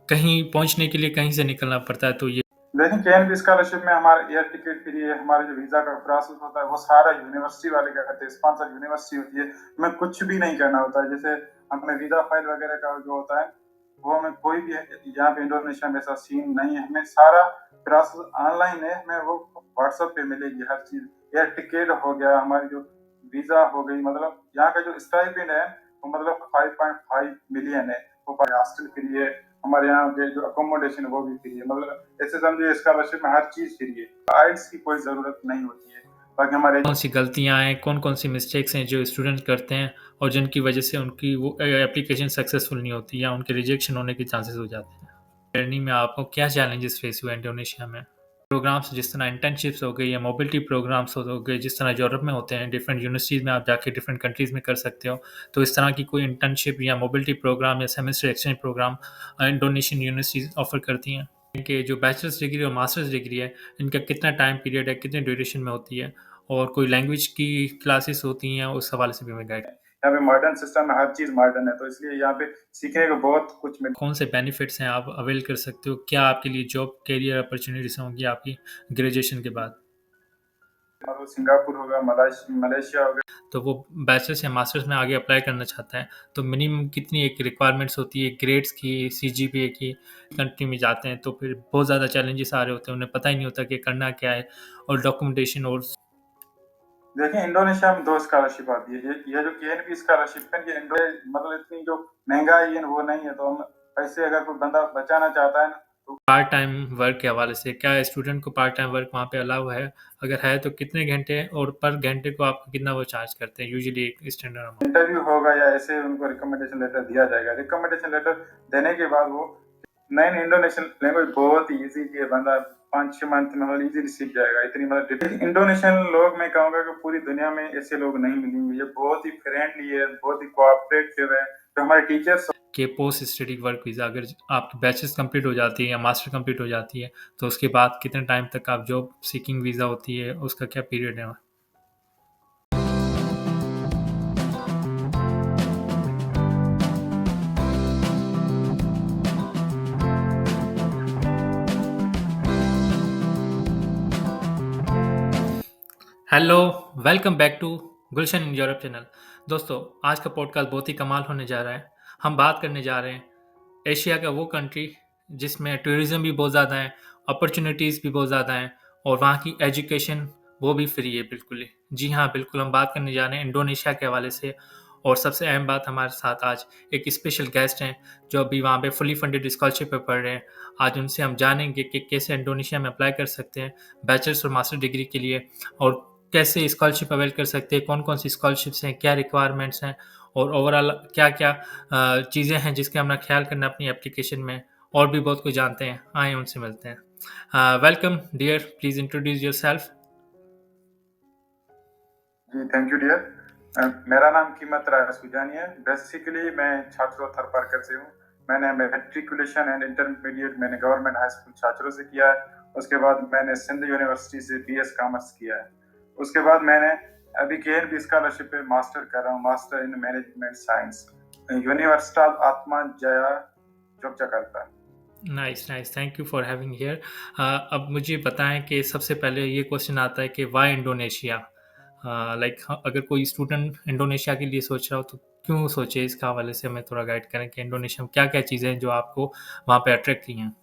कहीं पहुँचने के लिए कहीं से निकलना पड़ता है, तो ये लेकिन KNB स्कॉलरशिप में हमारा एयर टिकट फ्री है, हमारे जो वीज़ा का प्रोसेस होता है वो सारा यूनिवर्सिटी वाले क्या करते हैं, स्पॉन्सर यूनिवर्सिटी होती है, हमें कुछ भी नहीं करना होता है। जैसे हमें वीज़ा फाइल वगैरह का जो होता है वो हमें कोई भी यहाँ पे इंडोनेशिया में ऐसा सीन नहीं है, हमें सारा प्रोसेस ऑनलाइन है, हमें वो व्हाट्सएप पे मिलेगी हर चीज़। एयर टिकट हो गया, हमारी जो वीज़ा हो गई, मतलब यहाँ का जो स्टाइपेंड है वो मतलब 5.5 मिलियन है, वो हॉस्टल फ्री है, हमारे यहाँ के जो अकोमोडेशन है वो भी फ्री है, मतलब ऐसे समझिए स्कॉलरशिप में हर चीज फ्री है, आइल्स की कोई जरूरत नहीं होती है। बाकी हमारे कौन-सी गलतियाँ हैं, कौन-कौन सी मिस्टेक्स हैं जो स्टूडेंट करते हैं और जिनकी वजह से उनकी वो एप्लीकेशन सक्सेसफुल नहीं होती या उनके रिजेक्शन होने के चांसेस हो जाते हैं। जर्नी में आपको क्या चैलेंजेस फेस हुए इंडोनेशिया में? प्रोग्राम्स जिस तरह इंटर्नशिप्स हो गई या मोबिलिटी प्रोग्राम्स हो गए, जिस तरह यूरोप में होते हैं, डिफरेंट यूनिवर्सिटीज़ में आप जाके डिफरेंट कंट्रीज़ में कर सकते हो। तो इस तरह की कोई इंटर्नशिप या मोबिलिटी प्रोग्राम या semester exchange program Indonesian universities offer करती हैं? इनके जो बैचलर्स डिग्री और मास्टर्स डिग्री है, इनका कितना टाइम पीरियड है, कितने ड्यूरेशन में होती है? और कोई लैंग्वेज की क्लासेस होती हैं, उस हवाले से भी हमें गाइड यहाँ पे मॉडर्न सिस्टम है, हर चीज मॉडर्न है, तो इसलिए यहाँ पे सीखने को बहुत कुछ मिलता कौन से बेनिफिट्स हैं आप अवेल कर सकते हो? क्या आपके लिए जॉब कैरियर अपॉर्च्युनिटीज़ होंगी आपकी ग्रेजुएशन के बाद? है, मतलब सिंगापुर होगा, मलेशिया होगा। तो वो बैचलर्स या मास्टर्स में आगे अप्लाई करना चाहता है, तो मिनिमम कितनी एक रिक्वायरमेंट्स होती है ग्रेड्स की, सीजीपीए की? कंट्री में जाते हैं तो फिर बहुत ज़्यादा चैलेंजेस आ रहे होते हैं, उन्हें पता ही नहीं होता कि करना क्या है, और डॉक्यूमेंटेशन और देखिए इंडोनेशिया में दो स्कॉलरशिप आती है, ये जो KNB स्कॉलरशिप है, ये मतलब इतनी जो महंगाई है वो नहीं है, तो हम पैसे अगर कोई बंदा बचाना चाहता है ना तो पार्ट टाइम वर्क के हवाले से क्या स्टूडेंट को पार्ट टाइम वर्क वहाँ पे अलाउ है? अगर है तो कितने घंटे, और पर घंटे को आप कितना वो चार्ज करते हैं यूजुअली एक स्टैंडर्ड अमाउंट? इंटरव्यू होगा या ऐसे उनको रिकमेंडेशन लेटर दिया जाएगा। रिकमेंडेशन लेटर देने के बाद वो नई इंडोनेशियन लैंग्वेज बहुत ही ईजी है, बंदा 5-6 मंथ में मतलब इजीली सीख जाएगा। इतनी मतलब इंडोनेशियन लोग मैं कहूँगा कि पूरी दुनिया में ऐसे लोग नहीं मिलेंगे, ये बहुत ही फ्रेंडली है, बहुत ही कोऑपरेटिव है। तो हमारे टीचर्स कि पोस्ट स्टडी वर्क वीज़ा अगर आपकी बैचलर्स कंप्लीट हो जाती है या मास्टर कंप्लीट हो जाती है, तो उसके बाद कितने टाइम तक आप जॉब सीकिंग वीज़ा होती है, उसका क्या पीरियड है? Hello, welcome back to Gulshan in Europe channel. दोस्तों, आज का पॉडकास्ट बहुत ही कमाल होने जा रहा है। हम बात करने जा रहे हैं एशिया का वो कंट्री जिसमें टूरिज़्म भी बहुत ज़्यादा है, अपॉर्चुनिटीज़ भी बहुत ज़्यादा हैं, और वहाँ की एजुकेशन वो भी फ्री है बिल्कुल ही। जी हाँ, बिल्कुल हम बात करने जा रहे हैं इंडोनेशिया के हवाले से। और सबसे अहम बात, हमारे साथ आज एक स्पेशल गेस्ट हैं जो अभी वहाँ पे फुली फंडेड स्कॉलरशिप पे पढ़ रहे हैं। आज उनसे हम जानेंगे कि कैसे इंडोनेशिया में अप्लाई कर सकते हैं बैचलर्स और मास्टर डिग्री के लिए, और कैसे स्कॉलरशिप अवेल कर सकते हैं, कौन-कौन सी स्कॉलरशिप्स हैं, क्या रिक्वायरमेंट्स हैं, और ओवरऑल क्या-क्या चीज़ें हैं जिसका हमें ख्याल करना है अपनी एप्लीकेशन में, और भी बहुत कुछ जानते हैं। आइए उनसे मिलते हैं। Welcome dear, please introduce yourself. जी थैंक यू डियर। मेरा नाम कीमत राय सुजानी है। बेसिकली मैं छात्रों थरपारकर से हूँ। मैंने मेट्रिकुलेशन एंड इंटरमीडिएट मैंने गवर्नमेंट हाई स्कूल छात्रों से किया है। उसके बाद मैंने सिंध यूनिवर्सिटी से BS कॉमर्स किया है। उसके बाद मैंने अभी KNB स्कॉलरशिप पे मास्टर कर रहा हूँ, master in management science, university of Atma Jaya Yogyakarta. Nice, nice, thank you for having here. अब मुझे बताएँ कि सबसे पहले ये क्वेश्चन आता है कि व्हाई इंडोनेशिया? लाइक अगर कोई स्टूडेंट इंडोनेशिया के लिए सोच रहा हो तो क्यों सोचे? इसके हवाले से हमें थोड़ा गाइड करें कि इंडोनेशिया में क्या-क्या चीज़ें हैं जो आपको वहाँ पे अट्रैक्ट की हैं?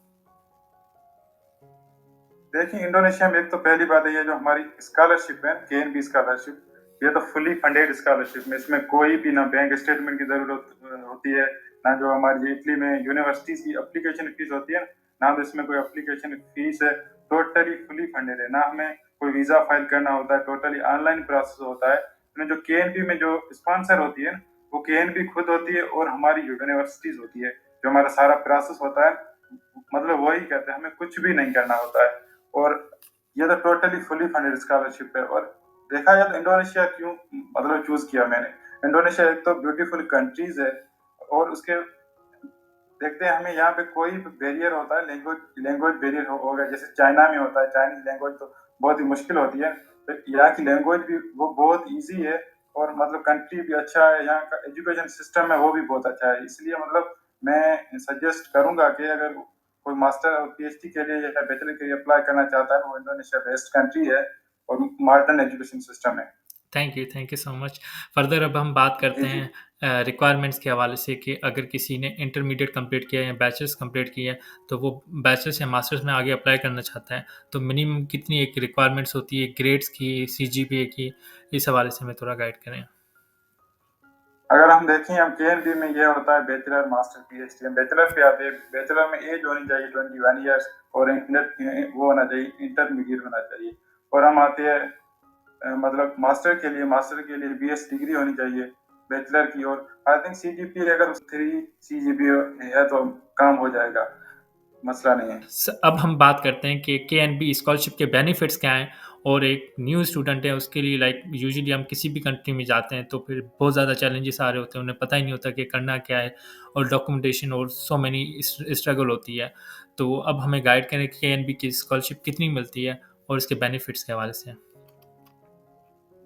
देखिए इंडोनेशिया में एक तो पहली बात है, ये जो हमारी स्कॉलरशिप है KNB स्कॉलरशिप, ये तो फुली फंडेड स्कॉलरशिप में इसमें कोई भी ना बैंक स्टेटमेंट की जरूरत होती है, ना जो हमारी इटली में यूनिवर्सिटीज की एप्लीकेशन फीस होती है, ना तो इसमें कोई एप्लीकेशन फीस है। टोटली फुली फंडेड है, ना हमें कोई वीजा फाइल करना होता है, टोटली ऑनलाइन प्रोसेस होता है। इसमें जो KNB में जो स्पॉन्सर होती है वो KNB खुद होती है और हमारी यूनिवर्सिटीज होती है, जो हमारा सारा प्रोसेस होता है, मतलब वही कहते हैं, हमें कुछ भी नहीं करना होता है। और ये तो टोटली फुली फंडेड स्कॉलरशिप है। और देखा जाए तो इंडोनेशिया क्यों मतलब चूज किया मैंने, इंडोनेशिया एक तो ब्यूटीफुल कंट्रीज है, और उसके देखते हैं हमें यहाँ पे कोई बैरियर होता है, लैंग्वेज लैंग्वेज बैरियर होगा जैसे चाइना में होता है, चाइनीज लैंग्वेज तो बहुत ही मुश्किल होती है, तो यहाँ की लैंग्वेज भी वो बहुत इजी है, और मतलब कंट्री भी अच्छा है, यहाँ का एजुकेशन सिस्टम है वो भी बहुत अच्छा है, इसलिए मतलब मैं सजेस्ट करूंगा कि अगर कोई मास्टर और पीएचडी के लिए या बैचलर के लिए अप्लाई करना चाहता है, वो इंडोनेशिया बेस्ट कंट्री है और मॉडर्न एजुकेशन सिस्टम है। Thank you so much. Further अब हम बात जी करते जी। हैं रिक्वायरमेंट्स के हवाले से कि अगर किसी ने इंटरमीडिएट कंप्लीट किया है या बैचलर्स कंप्लीट किया है, तो वो बैचलर्स या मास्टर्स में आगे अप्लाई करना चाहता है, तो मिनिमम कितनी एक रिक्वायरमेंट्स होती है ग्रेड्स की, सीजीपीए की? इस हवाले से हमें थोड़ा गाइड करें। अगर हम देखें, हम केएनबी में ये होता है बैचलर मास्टर पीएचडी। हम बैचलर पे आते हैं, बैचलर में एज होनी चाहिए 21 ईयर्स और वो होना चाहिए, इंटरमीडिएट होना चाहिए। और हम आते हैं मतलब मास्टर के लिए बीएस डिग्री होनी चाहिए बैचलर की। और आई थिंक सीजीपी अगर 3 सीजीपी है तो काम हो जाएगा, मसला नहीं है। अब हम बात करते हैं कि केएनबी स्कॉलरशिप के बेनिफिट्स क्या हैं, और एक न्यू स्टूडेंट है उसके लिए लाइक यूजुअली हम किसी भी कंट्री में जाते हैं तो फिर बहुत ज़्यादा चैलेंजेस आ रहे होते हैं, उन्हें पता ही नहीं होता कि करना क्या है, और डॉक्यूमेंटेशन और सो मैनी स्ट्रगल होती है। तो अब हमें गाइड करें कि केएनबी की स्कॉलरशिप कितनी मिलती है और इसके बेनिफिट्स के हवाले से।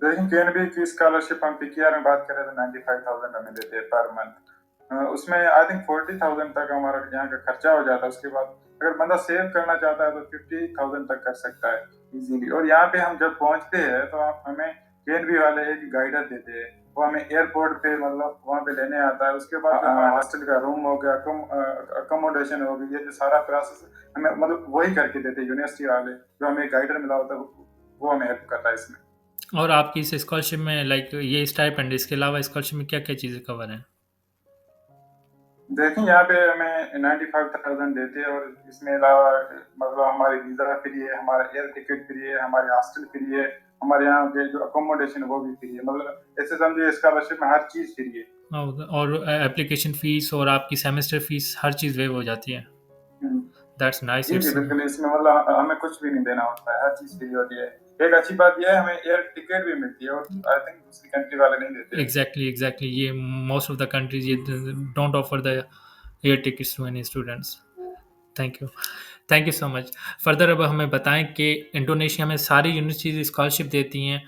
लेकिन केएनबी की स्कॉलरशिप हम पीकेआर में बात करें तो 95,000 हमें देते हैं पर मंथ। उसमें आई थिंक 40,000 तक हमारा यहाँ का खर्चा हो जाता है। उसके बाद अगर बंदा सेव करना चाहता है तो 50,000 तक कर सकता है इजीली। और यहाँ पे हम जब पहुंचते हैं तो हमें केएनबी वाले एक गाइडर देते हैं, वो हमें एयरपोर्ट पे मतलब वहाँ पे लेने आता है। उसके बाद हॉस्टल का रूम हो गया, अकोमोडेशन हो गई, ये जो सारा प्रोसेस हमें मतलब वही करके देते हैं यूनिवर्सिटी वाले। जो हमें गाइडर मिला होता है वो हमें हेल्प करता है इसमें। और आपकी इस स्कॉलरशिप में लाइक ये स्टाइपेंड, इसके अलावा स्कॉलरशिप में क्या क्या चीज़ें कवर हैं? देखिए यहाँ पे हमें 95,000 देते हैं और इसमें अलावा मतलब हमारी वीजा फ्री है, हमारा एयर टिकट फ्री है, हमारे हॉस्टल फ्री है, हमारे यहाँ के जो अकोमोडेशन है वो भी फ्री है। मतलब ऐसे समझिए स्कॉलरशिप में हर चीज फ्री है। और एप्लीकेशन फ़ीस और आपकी सेमेस्टर फ़ीस हर चीज़ वेव हो जाती है। हम्म। That's nice. जी जी इट्स बिल्कुल, इसमें मतलब हमें कुछ भी नहीं देना होता है, हर चीज फ्री होती है। एक अच्छी बात यह है हमें एयर टिकट भी मिलती है, और आई थिंक दूसरी कंट्री वाले नहीं देते हैं। एग्जैक्टली ये मोस्ट ऑफ द कंट्रीज ये don't offer the air tickets to any students. Thank you thank you so much. Further अब हमें बताएं कि इंडोनेशिया में सारी यूनिवर्सिटीज स्कॉलरशिप देती हैं,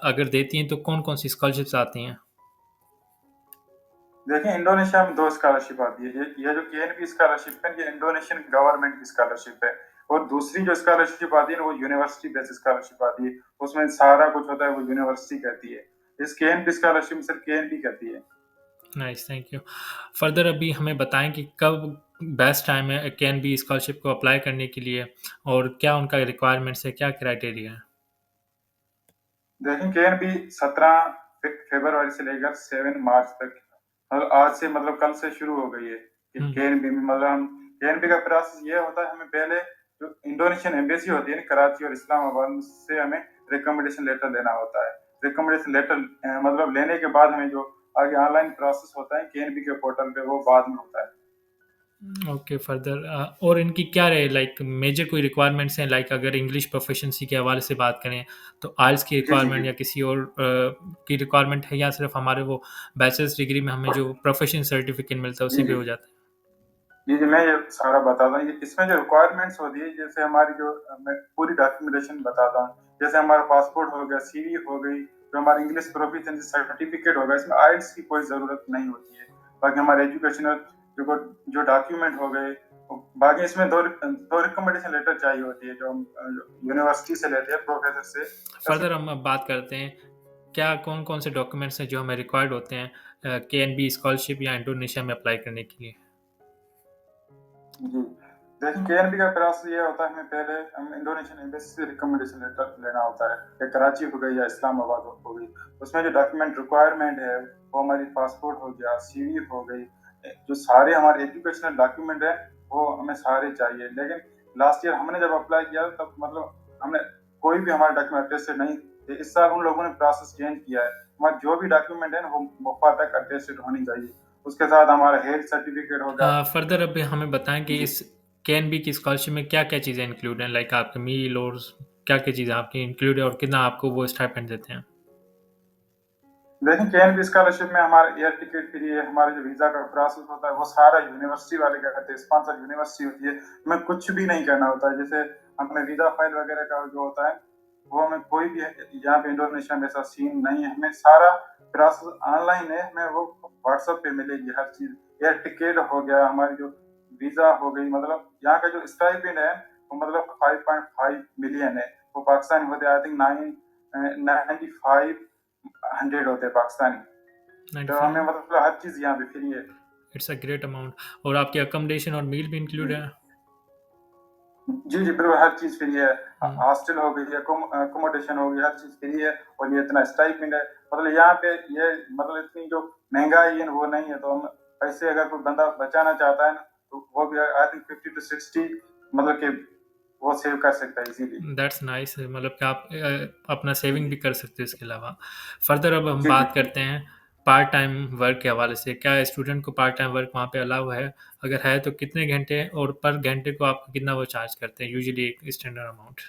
अगर देती हैं तो कौन कौन सी स्कॉलरशिप्स आती हैं? देखिए इंडोनेशिया में 2 स्कॉलरशिप आती है। ये जो केएनपी स्कॉलरशिप है ये इंडोनेशियन गवर्नमेंट की स्कॉलरशिप है। और दूसरी जो स्कॉलरशिप आती है ना वो यूनिवर्सिटी बेस्ड स्कॉलरशिप आती है। उसमें सारा कुछ होता है वो यूनिवर्सिटी करती है। इस केएनपी स्कॉलरशिप सिर्फ केएनपी करती है। Nice, thank you. फर्दर अभी हमें बताएं कि कब बेस्ट टाइम है कैन बी स्कॉलरशिप को अप्लाई करने के लिए, और क्या उनका रिक्वायरमेंट्स है, क्या क्राइटेरिया है? देखिए केएनपी 17 फरवरी से लेकर 7 मार्च तक, मतलब आज से मतलब कल से शुरू हो गई है हम्म। केएनपी में। मतलब हम केएनपी का प्रोसेस ये होता है, हमें पहले जो इंडोनेशियन एम्बेसी होती है ना कराची और इस्लामाबाद से हमें रिकमेंडेशन लेटर लेना होता है। रिकमेंडेशन लेटर मतलब लेने के बाद हमें जो आगे ऑनलाइन प्रोसेस होता है केएनपी के पोर्टल पे वो बाद में होता है। ओके फर्दर और इनकी क्या रहे लाइक मेजर कोई रिक्वायरमेंट्स हैं, लाइक अगर इंग्लिश प्रोफिशिएंसी के हवाले से बात करें तो आइल्स की जी जी जी। रिक्वायरमेंट या किसी और की रिक्वायरमेंट है, या सिर्फ हमारे वो बैचलर्स डिग्री में हमें जो प्रोफेशन सर्टिफिकेट मिलता है जी उसी पे जी हो जाता है? जी जी, मैं ये सारा बताता हूँ। इसमें जो रिक्वायरमेंट्स होती है, जैसे हमारी जो मैं पूरी डॉक्यूमेंटेशन बताता हूँ। जैसे हमारा पासपोर्ट हो गया, सीवी हो गई, जो हमारा इंग्लिश प्रोफिशिएंसी सर्टिफिकेट होगा, इसमें आइल्स की कोई जरूरत नहीं होती है। बाकी हमारे एजुकेशनल जो जो डॉक्यूमेंट हो गए, बाकी इसमें दो रिकमेंडेशन लेटर चाहिए होती है जो हम यूनिवर्सिटी से लेते हैं, प्रोफेसर से। ऐसे फर्दर हम अब बात करते हैं क्या कौन कौन से डॉक्यूमेंट्स हैं जो हमें रिक्वायर्ड होते हैं के एन बी स्कॉलरशिप या इंडोनेशिया में अप्लाई करने के लिए? जी। देखिए केएनपी का प्रयास ये होता है, हमें पहले हम इंडोनेशियन एम्बेसी से रिकमेंडेशन लेटर लेना होता है, या कराची हो गई या इस्लामाबाद हो गई। उसमें जो डॉक्यूमेंट रिक्वायरमेंट है वो हमारी पासपोर्ट हो गया, सीवी हो गई, जो सारे हमारे एजुकेशनल डॉक्यूमेंट है वो हमें सारे चाहिए। लेकिन लास्ट ईयर हमने जब अप्लाई किया तब मतलब हमने कोई भी हमारे डॉक्यूमेंट अटेस्टेड नहीं थे। इस साल उन लोगों ने प्रोसेस चेंज किया है, हमारे जो भी डॉक्यूमेंट है ना वो मुफ्त तक अटेस्टेड होनी चाहिए। उसके साथ हमारा हेल्थ सर्टिफिकेट होगा। फर्दर अब हमें बताएं कि जी। इस के एन बी की स्कॉलरशिप में क्या क्या चीज़ें इंक्लूड हैं, लाइक आपके मील और क्या क्या चीज़ें आपकी इंक्लूड है और कितना आपको वो स्टाइपेंड देते हैं? देखिए केएनपी स्कॉलरशिप में हमारा एयर टिकट फ्री है, हमारा जो वीजा का प्रोसेस होता है वो सारा यूनिवर्सिटी वाले क्या करते हैं, स्पॉन्सर यूनिवर्सिटी होती है। हमें कुछ भी नहीं करना होता है। जैसे हमें वीजा फाइल वगैरह का जो होता है वो हमें कोई भी यहाँ पे इंडोनेशिया में ऐसा सीन नहीं है। हमें सारा प्रोसेस ऑनलाइन है, हमें वो व्हाट्सएप पे मिलेगी हर चीज। एयर टिकट हो गया, हमारी जो वीज़ा हो गई, मतलब यहाँ का जो स्टाइपेंड है वो मतलब 5.5 मिलियन है। वो पाकिस्तानी होते आई थिंक 9500 होते हैं पाकिस्तानी। तो हमें 95। मतलब हर चीज़ यहाँ पे फ्री है। It's a great amount. और आपकी अकोमोडेशन और मील भी इंक्लूड है? जी, जी, बिल्कुल हर चीज़ फ्री है। हम्म। हॉस्टल हो गई, अकोमोडेशन हो गई, हर चीज़ फ्री है और ये इतना स्टाइपेंड है। मतलब यहाँ पे ये मतलब इतनी जो महँगाई है वो नहीं है, तो हम पैसे अगर कोई बंदा बचाना चाहता है ना, तो वो भी आई थिंक 50 टू 60 मतलब कि वो सेव कर सकता है इज़िली। That's nice. मतलब कि आप अपना सेविंग भी कर सकते हो इसके अलावा। फर्दर अब हम जी, जी, बात जी। करते हैं पार्ट टाइम वर्क के हवाले से। क्या स्टूडेंट को पार्ट टाइम वर्क वहाँ पे अलाउ है? अगर है तो कितने घंटे, और पर घंटे को आप कितना वो चार्ज करते हैं यूजुअली एक स्टैंडर्ड अमाउंट?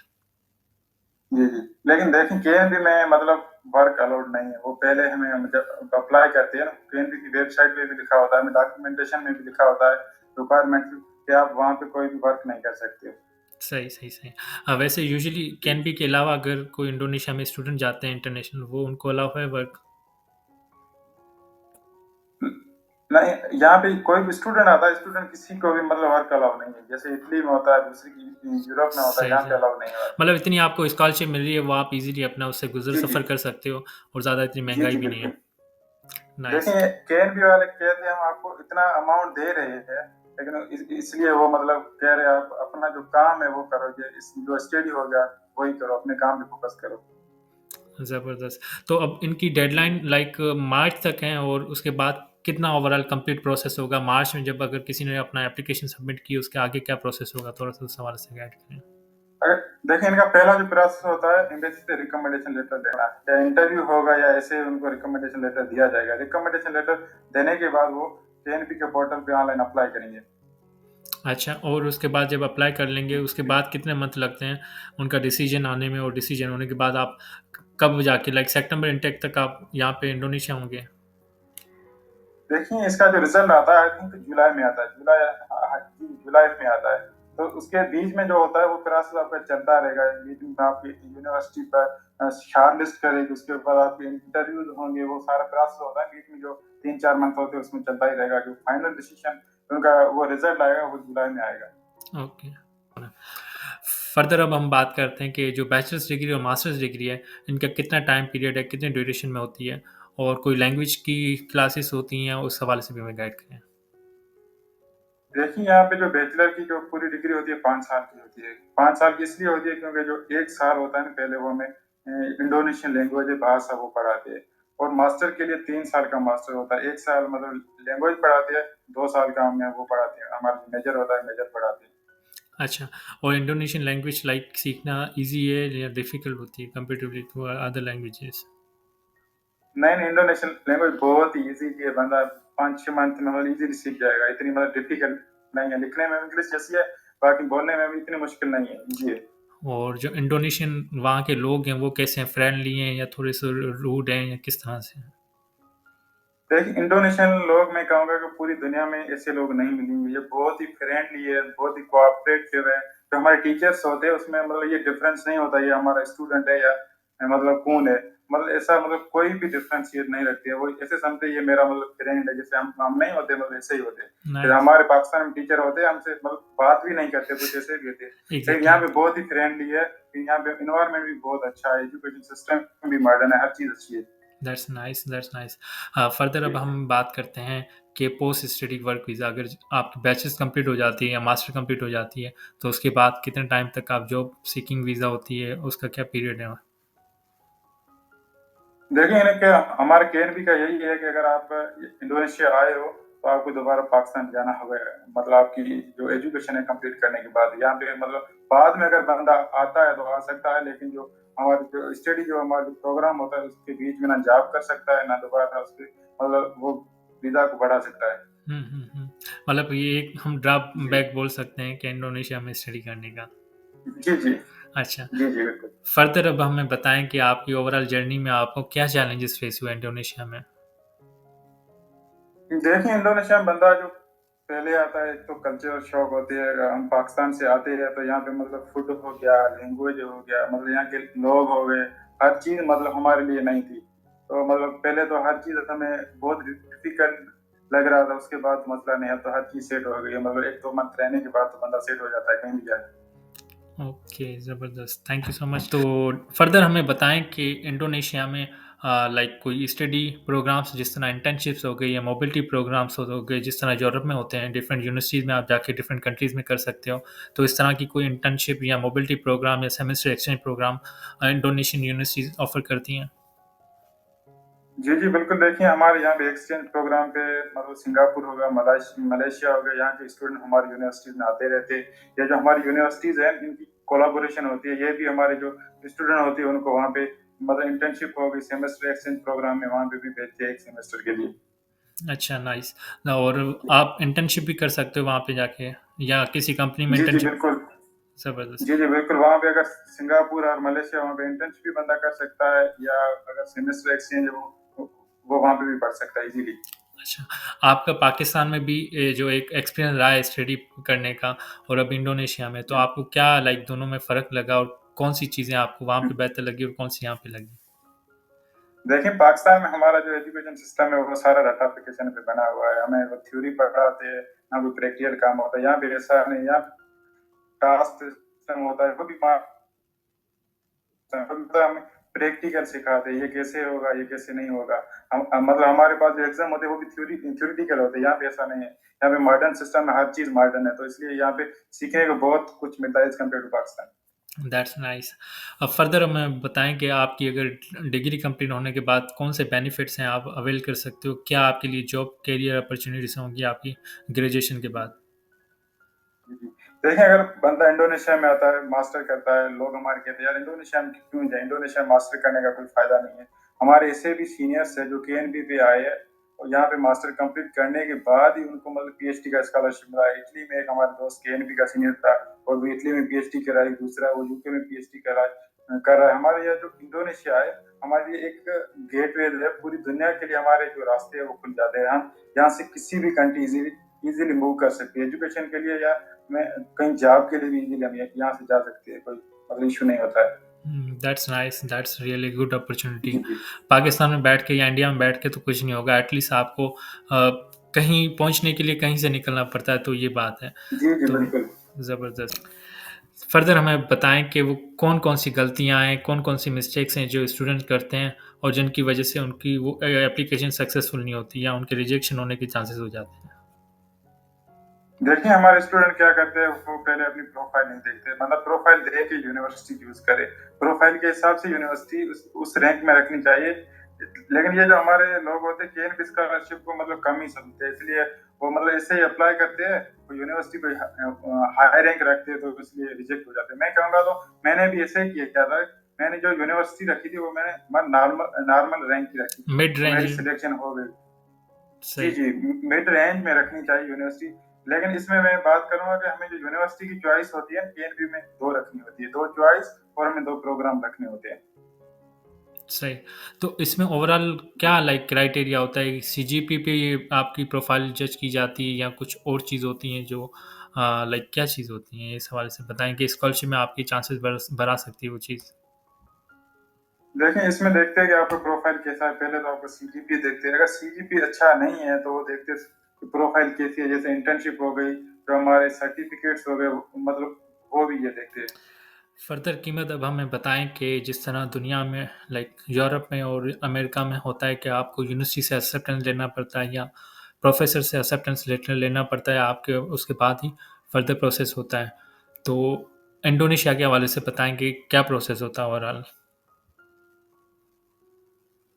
जी, जी। लेकिन देखिए केएनबी में मतलब वर्क अलाउड नहीं है। वो पहले हमें जब अप्लाई करते हैं ना, केएनबी की वेबसाइट पे भी लिखा होता है, हमें डॉक्यूमेंटेशन में भी लिखा होता है, रिक्वायरमेंट कि आप वहाँ पे कोई भी वर्क नहीं कर सकते हो। सही, सही, सही। वैसे यूजुअली जी। कैनबी के अलावा अगर कोई इंडोनेशिया में स्टूडेंट जाते हैं इंटरनेशनल, वो उनको अलाउ है वर्क? नहीं, यहाँ पे कोई भी स्टूडेंट आता है, स्टूडेंट किसी को भी मतलब वर्क अलाउ नहीं है। जैसे इटली में होता है, दूसरी यूरोप में होता है, सही, यहाँ सही। पे अलाउ नहीं है वर्क। मतलब इतनी आपको स्कॉलरशिप मिल रही है, वो आप इजीली अपना उससे गुजर जी, जी। सफ़र कर सकते हो, और ज़्यादा इतनी जी, महंगाई जी, भी नहीं है। बिल्कुल। नाइस। देखिए केएनबी वाले कहते हैं हम आपको इतना अमाउंट दे रहे हैं, लेकिन इसलिए वो मतलब कह रहे हैं आप अपना जो काम है वो करो, जो स्टडी हो गया वही करो, अपने काम पे फोकस करो। ज़बरदस्त। तो अब इनकी डेडलाइन लाइक मार्च तक है, और उसके बाद कितना ओवरऑल कंप्लीट प्रोसेस होगा? मार्च में जब अगर किसी ने अपना एप्लीकेशन सबमिट की, उसके आगे क्या प्रोसेस होगा? थोड़ा-सा उस हवाले से गाइड करें। अगर देखिए इनका पहला जो प्रोसेस होता है, एम्बेसी से रिकमेंडेशन लेटर देना, या इंटरव्यू होगा या ऐसे उनको रिकमेंडेशन लेटर दिया जाएगा। रिकमेंडेशन लेटर देने के बाद वो केएनपी के पोर्टल पे ऑनलाइन अप्लाई करेंगे। अच्छा, और उसके बाद जब अप्लाई कर लेंगे, उसके बाद कितने मंथ लगते हैं उनका डिसीजन आने में, और डिसीजन होने के बाद आप कब जाके लाइक सितंबर इनटेक तक आप यहाँ पे इंडोनेशिया होंगे? देखिए इसका जो रिजल्ट आता है आई थिंक जुलाई में आता है, जुलाई, हाँ जी, जुलाई में आता है। तो उसके बीच में जो होता है वो प्रोसेस आपका चलता रहेगा। बीच में आपकी यूनिवर्सिटी पर शॉर्ट लिस्ट करेगी, उसके बाद आपके इंटरव्यूज होंगे, वो सारा प्रोसेस होता है। बीच में जो 3-4 मंथ होते हैं उसमें चलता ही रहेगा। जो फाइनल डिसीजन उनका वो रिजल्ट आएगा वो जुलाई में आएगा। ओके। फर्दर अब हम बात करते हैं कि जो बैचलर्स डिग्री और मास्टर्स डिग्री है, इनका कितना टाइम पीरियड है, कितने ड्यूरेशन में होती है, और कोई लैंग्वेज की क्लासेस होती हैं, उस हवाले से भी हमें गाइड करें। देखिए यहाँ पे जो बैचलर की जो पूरी डिग्री होती है 5 साल की होती है। 5 साल की इसलिए होती है क्योंकि जो 1 साल होता है ना पहले वो हमें इंडोनेशियन लैंग्वेज भाषा वो पढ़ाते हैं। और मास्टर के लिए 3 साल का मास्टर होता है। 1 साल मतलब लैंग्वेज पढ़ाते हैं, 2 साल का हमें वो पढ़ाते हैं, हमारा मेजर होता है मेजर पढ़ाते हैं। अच्छा, और इंडोनेशियन लैंग्वेज लाइक सीखना ईजी है या डिफ़िकल्ट होती है कंपैरेटिवली टू अदर लैंग्वेजेस? नहीं, नहीं, इंडोनेशियन लैंग्वेज बहुत ही ईजी है, बंदा 5-6 मंथ में मतलब इजीली सीख जाएगा। इतनी मतलब डिफिकल्ट नहीं है। लिखने में इंग्लिश जैसी है, बाकी बोलने में भी इतनी मुश्किल नहीं है, इजी है। और जो इंडोनेशियन वहाँ के लोग हैं, वो कैसे हैं? फ्रेंडली हैं या थोड़े से रूड हैं, या किस तरह से हैं? देखिए इंडोनेशियन लोग मैं कहूँगा कि पूरी दुनिया में ऐसे लोग नहीं मिलेंगे। ये बहुत ही फ्रेंडली है, बहुत ही कोऑपरेटिव है। जो हमारे टीचर्स होते हैं उसमें मतलब ये डिफरेंस नहीं होता ये हमारा स्टूडेंट है या मतलब कौन है। मतलब ऐसा मतलब कोई भी डिफरेंशिएट नहीं रखते हैं। वो ऐसे समझते हैं ये मेरा मतलब फ्रेंड है, जैसे हम नहीं होते मतलब ऐसे ही होते हैं। फिर नाइस। हमारे पाकिस्तान में टीचर होते हैं हमसे मतलब बात भी नहीं करते, कुछ ऐसे भी होते हैं। लेकिन एग्ज़ैक्टली। यहाँ पे बहुत ही फ्रेंडली है। यहाँ पे इन्वायरमेंट भी बहुत अच्छा है, एजुकेशन सिस्टम भी मॉडर्न है, हर चीज़ अच्छी है। That's nice, that's nice. Further अब हम बात करते हैं कि पोस्ट स्टडी वर्क वीज़ा, अगर आपकी बैचलर्स कंप्लीट हो जाती है या मास्टर कंप्लीट हो जाती है, तो उसके बाद कितने टाइम तक आप जॉब सीकिंग वीज़ा होती है, उसका क्या पीरियड है? देखिए इन्हें क्या हमारे केएनबी का यही है कि अगर आप इंडोनेशिया आए हो तो आपको दोबारा पाकिस्तान जाना होगा। मतलब आपकी जो एजुकेशन है कंप्लीट करने के बाद यहाँ पे मतलब बाद में अगर बंदा आता है तो आ सकता है, लेकिन जो हमारी जो स्टडी जो हमारा जो प्रोग्राम होता है उसके बीच में ना जॉब कर सकता है ना दोबारा उसके मतलब वो वीजा को बढ़ा सकता है। मतलब ये एक हम ड्रॉप जी, बैक बोल सकते हैं कि इंडोनेशिया में स्टडी करने का। जी, जी, अच्छा। जी, जी, बिल्कुल। फर्दर अब हमें बताएँ कि आपकी ओवरऑल जर्नी में आपको क्या चैलेंजेस फेस हुए इंडोनेशिया में? देखिए इंडोनेशिया में बंदा जो पहले आता है, एक तो कल्चरल शॉक होती है। हम पाकिस्तान से आते हैं तो यहाँ पे मतलब फूड हो गया, लैंग्वेज हो गया, मतलब यहाँ के लोग हो गए, हर चीज़ मतलब हमारे लिए नहीं थी। तो मतलब पहले तो हर चीज़ हमें बहुत डिफिकल्ट लग रहा था, उसके बाद मसला नहीं है, तो हर चीज सेट हो गई है। मतलब 1-2 मंथ रहने के बाद तो बंदा सेट हो जाता है कहीं भी जाए। ओके, ज़बरदस्त, थैंक यू सो मच। तो फर्दर हमें बताएं कि इंडोनेशिया में लाइक कोई स्टडी प्रोग्राम्स जिस तरह इंटर्नशिप्स हो गई या मोबिलिटी प्रोग्राम्स हो गए, जिस तरह यूरोप में होते हैं, डिफरेंट यूनिवर्सिटीज़ में आप जाके डिफरेंट कंट्रीज़ में कर सकते हो। तो इस तरह की कोई इंटर्नशिप या मोबिलिटी प्रोग्राम या semester exchange program Indonesian universities offer करती हैं? जी, जी, बिल्कुल। देखिए, हमारे यहाँ पे एक्सचेंज प्रोग्राम पे मतलब सिंगापुर हो गया, मलेशिया हो गया, यहाँ के स्टूडेंट हमारी यूनिवर्सिटीज़ में आते रहते हैं। ये जो हमारी यूनिवर्सिटीज़ हैं, इनकी कोलैबोरेशन होती है। ये भी हमारे जो स्टूडेंट होते हैं, उनको वहाँ पे मतलब इंटर्नशिप हो गई, सेमेस्टर एक्सचेंज प्रोग्राम में वहाँ पे भी भेजते हैं 1 सेमेस्टर के लिए। अच्छा, नाइस। और आप इंटर्नशिप भी कर सकते हो वहाँ पे जाके या किसी कंपनी में जी, जी, इंटर्नशिप? बिल्कुल। ज़बरदस्त। जी, जी, बिल्कुल। वहाँ पे अगर सिंगापुर और मलेशिया, वहाँ पे इंटर्नशिप भी बंदा कर सकता है, या अगर सेमेस्टर एक्सचेंज वो वहाँ पे भी पढ़ सकता है इज़िली। अच्छा, आपका पाकिस्तान में भी जो एक एक्सपीरियंस रहा है स्टडी करने का और अब इंडोनेशिया में, तो हुँ, आपको क्या लाइक दोनों में फ़र्क लगा और कौन-सी चीज़ें आपको वहाँ हुँ। पे बेहतर लगी और कौन-सी यहाँ पे लगी? देखिए, पाकिस्तान में हमारा जो एजुकेशन सिस्टम है, वो सारा रट्टा-एप्लीकेशन पे बना हुआ है। हमें वो थ्योरी पढ़ाते हैं, ना कोई प्रैक्टिकल काम होता है। यहाँ पे ऐसा नहीं, यहाँ टास्क सिस्टम होता है, वो भी मतलब हमें प्रैक्टिकल सिखाते हैं, ये कैसे होगा, ये कैसे नहीं होगा। मतलब हमारे पास जो एग्ज़ाम होते हैं, वो भी थ्योरेटिकल होते हैं। यहाँ पे ऐसा नहीं है। यहाँ पे मॉडर्न सिस्टम है, हर चीज़ मॉडर्न है, तो इसलिए यहाँ पे सीखने को बहुत कुछ मिलता है as compare to Pakistan. That's nice. अब फर्दर हमें बताएँ कि आपकी अगर डिग्री कंप्लीट होने के बाद कौन से बेनिफिट्स हैं आप अवेल कर सकते हो? क्या आपके लिए जॉब करियर अपॉर्च्युनिटीज़ होंगी आपकी ग्रेजुएशन के बाद? जी, जी। देखिए, अगर बंदा इंडोनेशिया में आता है, मास्टर करता है, लोग हमारे कहते हैं, "यार, इंडोनेशिया में क्यों जाए? इंडोनेशिया में मास्टर करने का कोई फ़ायदा नहीं है।" हमारे ऐसे भी सीनियर्स हैं जो केएनबी पे आए हैं, और यहाँ पे मास्टर कंप्लीट करने के बाद ही उनको मतलब पीएचडी का स्कॉलरशिप मिला है। इटली में एक हमारा दोस्त केएनबी का सीनियर था, और वो इटली में पीएचडी कर रहा है, दूसरा वो यूके में पीएचडी कर रहा है। हमारे यहाँ जो इंडोनेशिया है, हमारे लिए एक गेटवे है, पूरी दुनिया के लिए हमारे जो रास्ते हैं वो खुल जाते हैं। हम यहाँ से किसी भी कंट्री इज़िली मूव कर सकते हैं, एजुकेशन के लिए या मैं कहीं जॉब के लिए भी इज़िली हम यहाँ से जा सकते हैं, कोई मतलब इश्यू नहीं होता है। That's nice, that's really good opportunity. जी, जी। पाकिस्तान में बैठ के या इंडिया में बैठ के तो कुछ नहीं होगा, एटलीस्ट आपको कहीं पहुँचने के लिए कहीं से निकलना पड़ता है, तो ये बात है। जी, जी, तो बिल्कुल। ज़बरदस्त। फर्दर हमें बताएँ कि वो कौन-कौन सी गलतियाँ हैं, कौन-कौन सी मिस्टेक्स हैं जो स्टूडेंट करते हैं और जिनकी वजह से उनकी वो एप्लीकेशन सक्सेसफुल नहीं होती या उनके रिजेक्शन होने के चांसेस हो जाते हैं? देखिए, हमारे स्टूडेंट क्या करते हैं, वो पहले अपनी प्रोफाइल नहीं देखते, मतलब प्रोफाइल देख के यूनिवर्सिटी चूज़ करे। प्रोफाइल के हिसाब से यूनिवर्सिटी उस रैंक में रखनी चाहिए। लेकिन ये जो हमारे लोग होते हैं, केएनपी स्कॉलरशिप को मतलब कम ही समझते हैं, इसलिए वो मतलब ऐसे ही अप्लाई करते हैं, वो यूनिवर्सिटी कोई हाई रैंक रखते हैं, तो इसलिए रिजेक्ट हो जाते हैं। मैं कहूँगा, तो मैंने भी ऐसे ही किया था। मैंने जो यूनिवर्सिटी रखी थी, वो मैंने नॉर्मल नॉर्मल रैंक की रखी थी, मिड तो रेंज मेरी में सिलेक्शन हो गई। जी, सही। जी, मिड रेंज में रखनी चाहिए यूनिवर्सिटी। लेकिन इसमें मैं बात करूँगा कि हमें जो यूनिवर्सिटी की चॉइस होती है, केएनबी में 2 रखनी होती है, 2 चॉइस, और हमें 2 प्रोग्राम रखने होते हैं। सही। तो इसमें ओवरऑल क्या लाइक क्राइटेरिया होता है? सीजीपी पे ये आपकी प्रोफ़ाइल जज की जाती है या कुछ और चीज़ होती हैं जो लाइक क्या चीज़ होती हैं? इस हवाले से बताएँ कि स्कॉलरशिप में आपके चांसेस बढ़ा सकती है वो चीज़? देखिए, इसमें देखते हैं कि आपका प्रोफाइल कैसा है। पहले तो आपका सीजीपी देखते हैं, अगर सीजीपी अच्छा नहीं है, तो वो देखते हैं कि प्रोफाइल कैसी है, जैसे इंटर्नशिप हो गई, जो हमारे सर्टिफिकेट्स हो गए, मतलब वो भी ये देखते हैं। फर्दर कीमत अब हमें बताएँ कि जिस तरह दुनिया में लाइक यूरोप में और अमेरिका में होता है कि आपको यूनिवर्सिटी से एक्सेप्टेंस लेना पड़ता है या प्रोफ़ेसर से एक्सेप्टेंस लेटर लेना पड़ता है, आपके उसके बाद ही फर्दर प्रोसेस होता है। तो इंडोनेशिया के हवाले से बताएँ कि क्या प्रोसेस होता है ओवरऑल?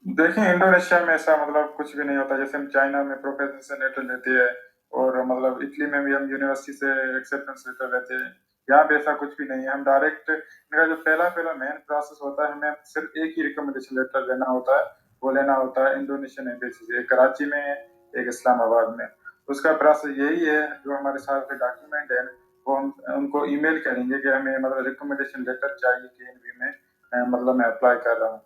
देखिए, इंडोनेशिया में ऐसा मतलब कुछ भी नहीं होता। जैसे हम चाइना में प्रोफेसर से लेटर लेते हैं, और मतलब इटली में भी हम यूनिवर्सिटी से एक्सेप्टेंस लेटर लेते हैं। यहाँ पे ऐसा कुछ भी नहीं है। हम डायरेक्ट, मेरा जो पहला मेन प्रोसेस होता है, हमें सिर्फ एक ही रिकमेंडेशन लेटर लेना होता है। वो लेना होता है इंडोनेशियन एम्बेसी से, एक कराची में है, एक इस्लामाबाद में। उसका प्रोसेस यही है, जो हमारे सारे डॉक्यूमेंट है, वो हम उनको ईमेल करेंगे कि हमें मतलब रिकमेंडेशन लेटर चाहिए केएनबी में, मतलब मैं अप्लाई कर रहा हूँ।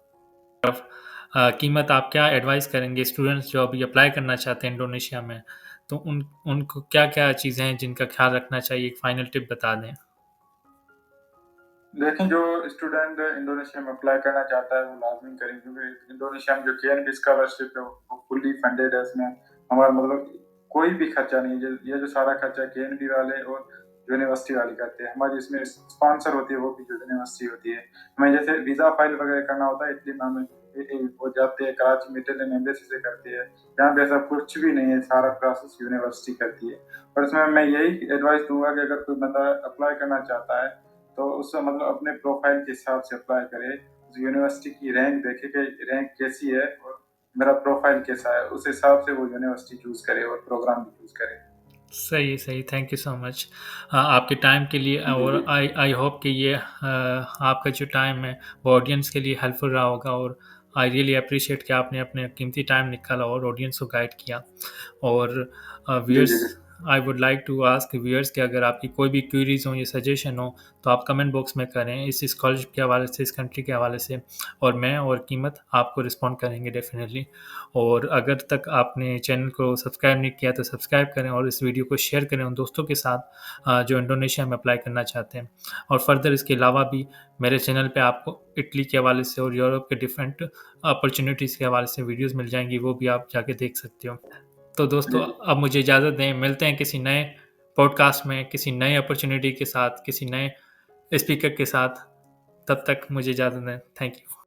कीमत आप क्या एडवाइस करेंगे स्टूडेंट्स जो अभी अप्लाई करना चाहते हैं इंडोनेशिया में, तो उनको क्या-क्या चीज़ें हैं जिनका ख़्याल रखना चाहिए? एक फाइनल टिप बता दें। देखिए, जो स्टूडेंट इंडोनेशिया में अप्लाई करना चाहता है, वो लाज़मी करें, क्योंकि इंडोनेशिया में जो केएनबी स्कॉलरशिप है, वो फुल्ली फंडेड है। इसमें हमारा मतलब कोई भी खर्चा नहीं है, ये जो सारा खर्चा केएनबी वाले और यूनिवर्सिटी वाले करते हैं। हमारी इसमें स्पॉन्सर होती है वो भी यूनिवर्सिटी होती है। हमें जैसे वीजा फाइल वगैरह करना होता है इटली में, हमें वो जाते हैं कराची में, इटालियन एम्बेसी से करते हैं। यहाँ पे ऐसा कुछ भी नहीं है, सारा प्रोसेस यूनिवर्सिटी करती है। और इसमें मैं यही एडवाइस दूंगा कि अगर कोई बंदा अप्लाई करना चाहता है तो उससे मतलब अपने प्रोफाइल के हिसाब से अप्लाई करे, यूनिवर्सिटी की रैंक देखे कि रैंक कैसी है और मेरा प्रोफाइल कैसा है, उस हिसाब से वो यूनिवर्सिटी चूज करे और प्रोग्राम भी चूज करे। सही सही, थैंक यू सो मच आपके टाइम के लिए। जी और जी आई होप कि ये आपका जो टाइम है वो ऑडियंस के लिए हेल्पफुल रहा होगा। और आई रियली अप्रिशिएट कि आपने अपने कीमती टाइम निकाला और ऑडियंस को गाइड किया। और जी व्यूअर्स, जी जी I would like to ask viewers कि अगर आपकी कोई भी क्वेरीज हो या सजेशन हो तो आप कमेंट बॉक्स में करें, इस स्कॉलरशिप के हवाले से, इस कंट्री के हवाले से, और मैं और कीमत आपको रिस्पॉन्ड करेंगे डेफिनेटली। और अगर तक आपने चैनल को सब्सक्राइब नहीं किया तो सब्सक्राइब करें और इस वीडियो को शेयर करें उन दोस्तों के साथ जो इंडोनेशिया में अप्लाई करना चाहते हैं। और फर्दर इसके अलावा भी मेरे चैनल पे आपको इटली के हवाले से और यूरोप के डिफरेंट अपॉर्चुनिटीज़ के हवाले से वीडियोस मिल जाएंगी, वो भी आप जाके देख सकते हो। तो दोस्तों, जी अब मुझे इजाज़त दें, मिलते हैं किसी नए पॉडकास्ट में, किसी नए अपॉर्चुनिटी के साथ, किसी नए स्पीकर के साथ। तब तक मुझे इजाज़त दें। Thank you.